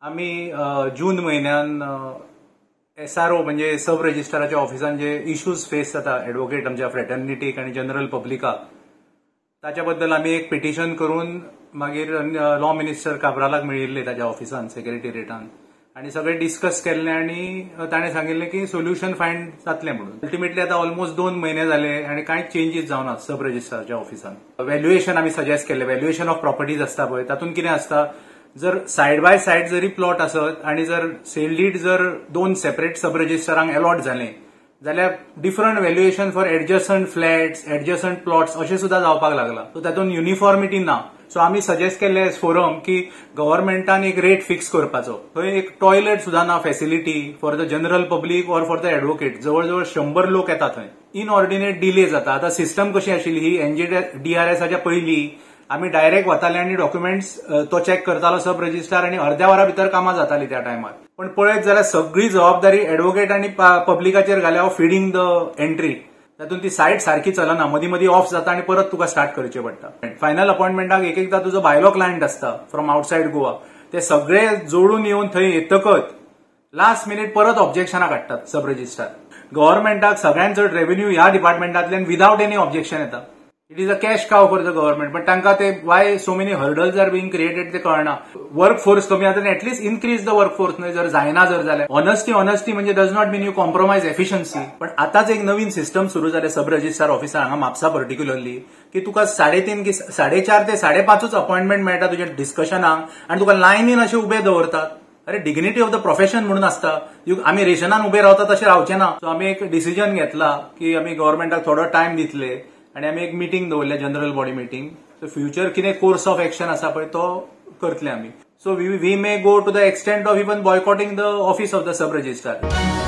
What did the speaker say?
आम्ही जून महिन्यान SRO म्हणजे सब रजिस्ट्राराच्या ऑफिसान जे इश्यूज फेस जाता एडवोकेट आमच्या फ्रेटर्निटीक आणि जनरल पब्लिकाक ताच्या बद्दल आम्ही एक पिटिशन करून मागीर लॉ मिनिस्टर काब्रालाक मेळिल्ले ताच्या ऑफिसान सेक्रेटरिएटान आणि सगळे डिस्कस केल्ले आणि ताणें सांगिल्लें की सोल्युशन फायंड जातलें म्हणून. अल्टिमेटली आता ऑलमोस्ट 2 महिने झाले आणि कांयच चेंजीस जावना सब रजिस्ट्रारच्या ऑफिसान. व्हॅल्युएशन आम्ही सजेस्ट केले, व्हॅल्युएशन ऑफ प्रॉपर्टीज असता पळय तातूंत कितें असता, जर सायड बाय सायड जरी प्लॉट आसत आणि जर सेल डीड जर 2 सेपरेट सब रजिस्ट्रारांक अलॉट झाले जाल्यार different valuation for adjacent flats adjacent plots अशें सुद्धा जावपाक लागला. सो तातूंत युनिफॉर्मिटी ना. सो आम्ही सजेस्ट केले फोरम की गव्हर्नमेंटान एक रेट फिक्स करपाचो. थंय एक टॉयलेट सुद्धा ना facility for the general public or for the advocate. जवळजवळ 100 लोक येतात थंय. इनऑर्डिनेट डिले जाता. आता सिस्टम कशी आशिल्ली ही NJDRSच्या पयलीं आम्ही डायरेक्ट वताले आणि डॉक्युमेंट्स तो चेक करतालो सब रजिस्ट्रार आणि अर्ध्या वरा भितर कामां जाताली त्या टायमार. पण पळयत जाल्यार सगळी जबाबदारी एडवोकेट आणि पब्लिकाचेर घाल्या फिडिंग द एंट्री. तातूंत ती सायट सारखी चलना, मदीं मदीं ऑफ जाता आणि परत तुका स्टार्ट करचें पडटा. फायनल अपॉइंटमेंटाक एकदा तुजो भायलो क्लायंट असता फ्रॉम आउटसायड गोवा, ते सगळे जोडून येवन थंय येतकच लास्ट मिनिट परत ऑब्जेक्शनां काडटात सब रजिस्ट्रार. गव्हर्नमेंटाक सगळ्यांत चड रेव्हेन्यू ह्या डिपार्टमेंटांतल्यान विदाउट एनी ऑब्जेक्शन येता. It is a cash cow for the government. पण तांकां ते why so many hurdles are being created ते कळना. वर्क फोर्स कमी जाता at least increase the work force न्हय जर जायना जर जाल्यार. ऑनेस्टी म्हणजे does not mean you compromise efficiency. पण आताच एक नवीन सिस्टम सुरू जाले सब रजिस्ट्रार ऑफिसार हांगा म्हापसा पर्टिक्युलरली की तुका 3:30 की 4:30 ते 5:30 अपॉइंटमेंट मेळटा तुज्या डिस्कशनाक आणि तुका लायनीन अशें उबे दवरतात. अरे डिग्निटी ऑफ द प्रोफेशन म्हणून असता. आम्ही रेशनान उबे रावता तशें रावचे ना. सो आम्ही एक डिसिजन घेतला की आम्ही गव्हर्नमेंटाक थोडो टायम दितले आणि आम्ही एक मीटिंग दवरल्या general body meeting. So future कितें कोर्स ऑफ एक्शन आसा पळय तो करतले आम्ही. So we may go to the extent of even boycotting the office of the sub registrar.